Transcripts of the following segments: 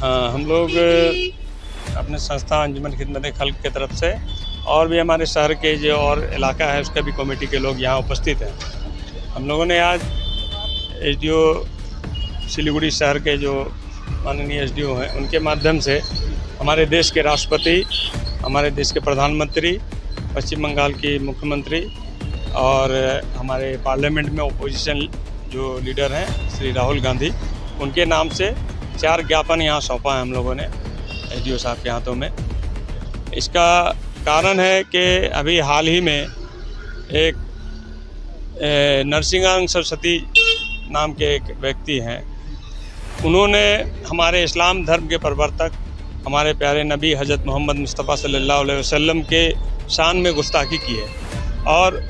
हाँ, हम लोग अपने संस्था अंजुमन खिदमत खल्क की तरफ से और भी हमारे शहर के जो और इलाका है उसका भी कमेटी के लोग यहाँ उपस्थित हैं। हम लोगों ने आज एसडीओ सिलीगुड़ी शहर के जो माननीय एसडीओ हैं उनके माध्यम से हमारे देश के राष्ट्रपति, हमारे देश के प्रधानमंत्री, पश्चिम बंगाल की मुख्यमंत्री और हमारे पार्लियामेंट में ओपोजिशन जो लीडर हैं श्री राहुल गांधी, उनके नाम से 4 ज्ञापन यहाँ सौंपा है हम लोगों ने एसडीओ साहब के हाथों में। इसका कारण है कि अभी हाल ही में एक नरसिंहांग सरस्वती नाम के एक व्यक्ति हैं, उन्होंने हमारे इस्लाम धर्म के प्रवर्तक हमारे प्यारे नबी हज़रत मोहम्मद मुस्तफ़ा सल्लल्लाहु अलैहि वसल्लम के शान में गुस्ताखी की है और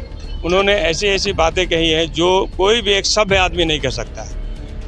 उन्होंने ऐसी ऐसी बातें कही हैं जो कोई भी एक सभ्य आदमी नहीं कर सकता है,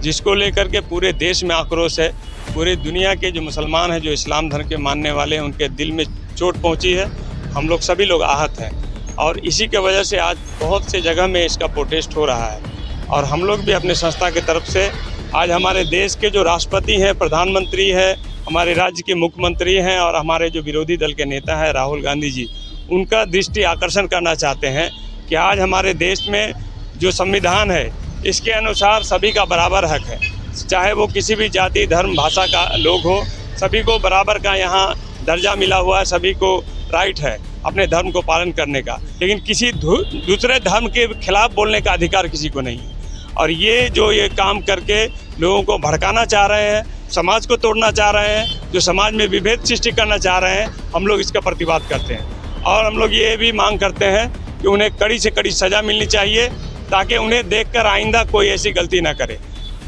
जिसको लेकर के पूरे देश में आक्रोश है। पूरे दुनिया के जो मुसलमान हैं, जो इस्लाम धर्म के मानने वाले हैं, उनके दिल में चोट पहुंची है। हम लोग सभी लोग आहत हैं और इसी के वजह से आज बहुत से जगह में इसका प्रोटेस्ट हो रहा है। और हम लोग भी अपने संस्था की तरफ से आज हमारे देश के जो राष्ट्रपति हैं, प्रधानमंत्री हैं, हमारे राज्य के मुख्यमंत्री हैं और हमारे जो विरोधी दल के नेता हैं राहुल गांधी जी, उनका दृष्टि आकर्षण करना चाहते हैं कि आज हमारे देश में जो संविधान है इसके अनुसार सभी का बराबर हक है, चाहे वो किसी भी जाति, धर्म, भाषा का लोग हो, सभी को बराबर का यहाँ दर्जा मिला हुआ है, सभी को राइट है अपने धर्म को पालन करने का। लेकिन किसी दूसरे धर्म के खिलाफ बोलने का अधिकार किसी को नहीं है। और ये जो ये काम करके लोगों को भड़काना चाह रहे हैं, समाज को तोड़ना चाह रहे हैं, जो समाज में विभेद सृष्टि करना चाह रहे हैं, हम लोग इसका प्रतिवाद करते हैं। और हम लोग ये भी मांग करते हैं कि उन्हें कड़ी से कड़ी सज़ा मिलनी चाहिए ताकि उन्हें देखकर आइंदा कोई ऐसी गलती ना करे।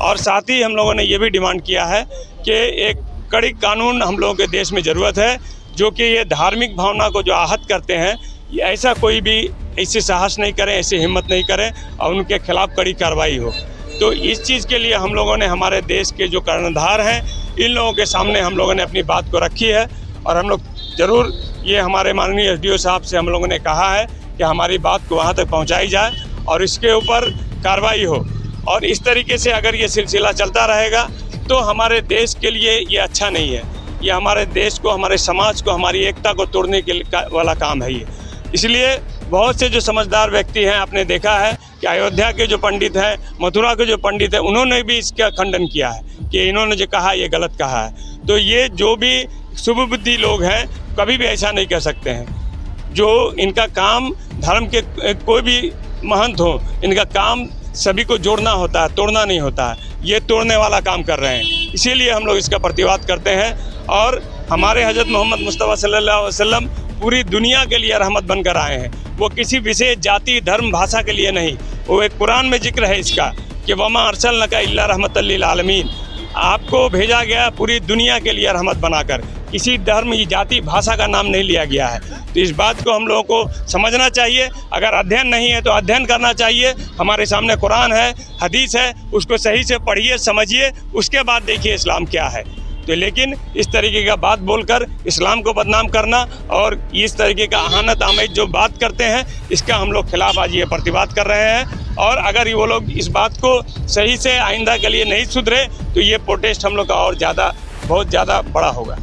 और साथ ही हम लोगों ने ये भी डिमांड किया है कि एक कड़ी कानून हम लोगों के देश में ज़रूरत है, जो कि ये धार्मिक भावना को जो आहत करते हैं, ये ऐसा कोई भी ऐसे साहस नहीं करें, ऐसी हिम्मत नहीं करें और उनके खिलाफ कड़ी कार्रवाई हो। तो इस चीज़ के लिए हम लोगों ने हमारे देश के जो कर्णधार हैं, इन लोगों के सामने हम लोगों ने अपनी बात को रखी है। और हम लोग ज़रूर ये हमारे माननीय एसडीओ साहब से हम लोगों ने कहा है कि हमारी बात को वहाँ तक पहुँचाई जाए और इसके ऊपर कार्रवाई हो। और इस तरीके से अगर ये सिलसिला चलता रहेगा तो हमारे देश के लिए ये अच्छा नहीं है। ये हमारे देश को, हमारे समाज को, हमारी एकता को तोड़ने के वाला काम है ये। इसलिए बहुत से जो समझदार व्यक्ति हैं, आपने देखा है कि अयोध्या के जो पंडित हैं, मथुरा के जो पंडित हैं, उन्होंने भी इसका खंडन किया है कि इन्होंने जो कहा ये गलत कहा है। तो ये जो भी शुभ बुद्धि लोग हैं कभी भी ऐसा नहीं कर सकते हैं। जो इनका काम धर्म के कोई भी महंत हो, इनका काम सभी को जोड़ना होता है, तोड़ना नहीं होता है। ये तोड़ने वाला काम कर रहे हैं, इसीलिए हम लोग इसका प्रतिवाद करते हैं। और हमारे हज़रत मोहम्मद मुस्तफ़ा सल्लल्लाहु अलैहि वसल्लम पूरी दुनिया के लिए रहमत बनकर आए हैं। वो किसी विशेष जाति, धर्म, भाषा के लिए नहीं। वो एक कुरान में जिक्र है इसका कि वमा अरसलनका इल्ला रहमतल लिल आलमीन, आपको भेजा गया पूरी दुनिया के लिए रहमत बनाकर, किसी धर्म, जाति, भाषा का नाम नहीं लिया गया है। तो इस बात को हम लोगों को समझना चाहिए। अगर अध्ययन नहीं है तो अध्ययन करना चाहिए। हमारे सामने कुरान है, हदीस है, उसको सही से पढ़िए, समझिए, उसके बाद देखिए इस्लाम क्या है। तो लेकिन इस तरीके का बात बोलकर इस्लाम को बदनाम करना और इस तरीके का आहानत आमेज जो बात करते हैं, इसका हम लोग खिलाफ आज ये प्रतिवाद कर रहे हैं। और अगर वो लोग इस बात को सही से आइंदा के लिए नहीं सुधरे तो ये प्रोटेस्ट हम लोग का और ज़्यादा, बहुत ज़्यादा बड़ा होगा।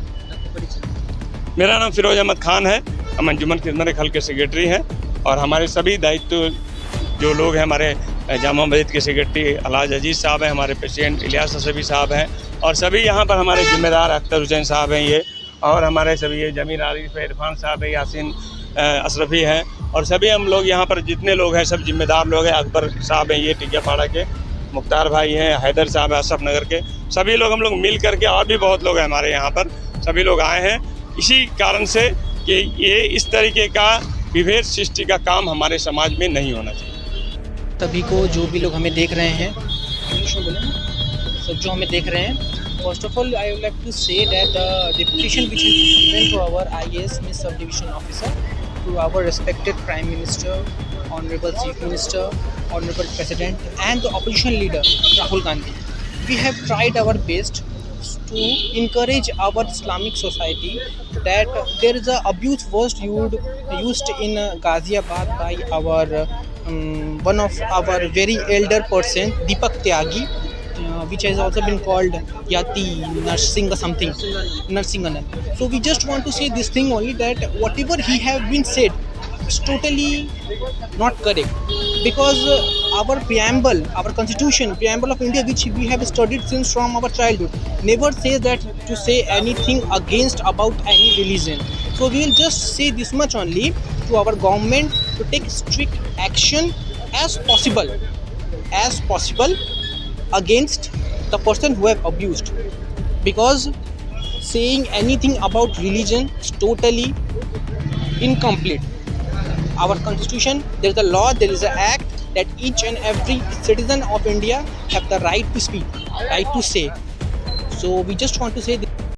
मेरा नाम फिरोज अहमद खान है, हम अंजुमन खिदमत खल्क के सेक्रेटरी हैं। और हमारे सभी दायित्व जो लोग हैं, हमारे जामा मस्जिद के सेक्रेटरी अलहाज अजीज़ साहब हैं, हमारे प्रेसिडेंट इलियास असफी साहब हैं और सभी यहाँ पर हमारे जिम्मेदार अख्तर हुसैन साहब हैं ये, और हमारे सभी ये जमीर आरिफ इरफान साहब हैं, यासीन अशरफी हैं, और सभी हम लोग यहाँ पर जितने लोग हैं सब जिम्मेदार लोग हैं। अकबर साहब हैं ये टिकियापाड़ा के, मुख्तार भाई हैं, हैदर साहब हैं अशरफ नगर के, सभी लोग हम लोग मिल करके, और भी बहुत लोग हैं हमारे यहाँ पर, सभी लोग आए हैं इसी कारण से कि ये इस तरीके का विभेद सृष्टि का काम हमारे समाज में नहीं होना चाहिए। सभी को, जो भी लोग हमें देख रहे हैं, सब जो हमें देख रहे हैं, first of all I would like to say that the petition which is given to our IAS miss sub division officer, to our respected prime minister, honourable chief minister, honourable president and the opposition leader Rahul Gandhi, we have tried our best to encourage our Islamic society that there is a abuse was used in Ghaziabad by our one of our very elder person Deepak Tyagi which has also been called Yati, Narsingh or something, Narsinghanan. So we just want to say this thing only, that whatever he have been said, it's totally not correct, because our preamble, our constitution, preamble of India, which we have studied since from our childhood, never says that to say anything against about any religion. So we will just say this much only to our government, to take strict action as possible against the person who have abused, because saying anything about religion is totally incomplete. Our constitution, there is a law, there is an act that each and every citizen of India have the right to speak, right to say. So we just want to say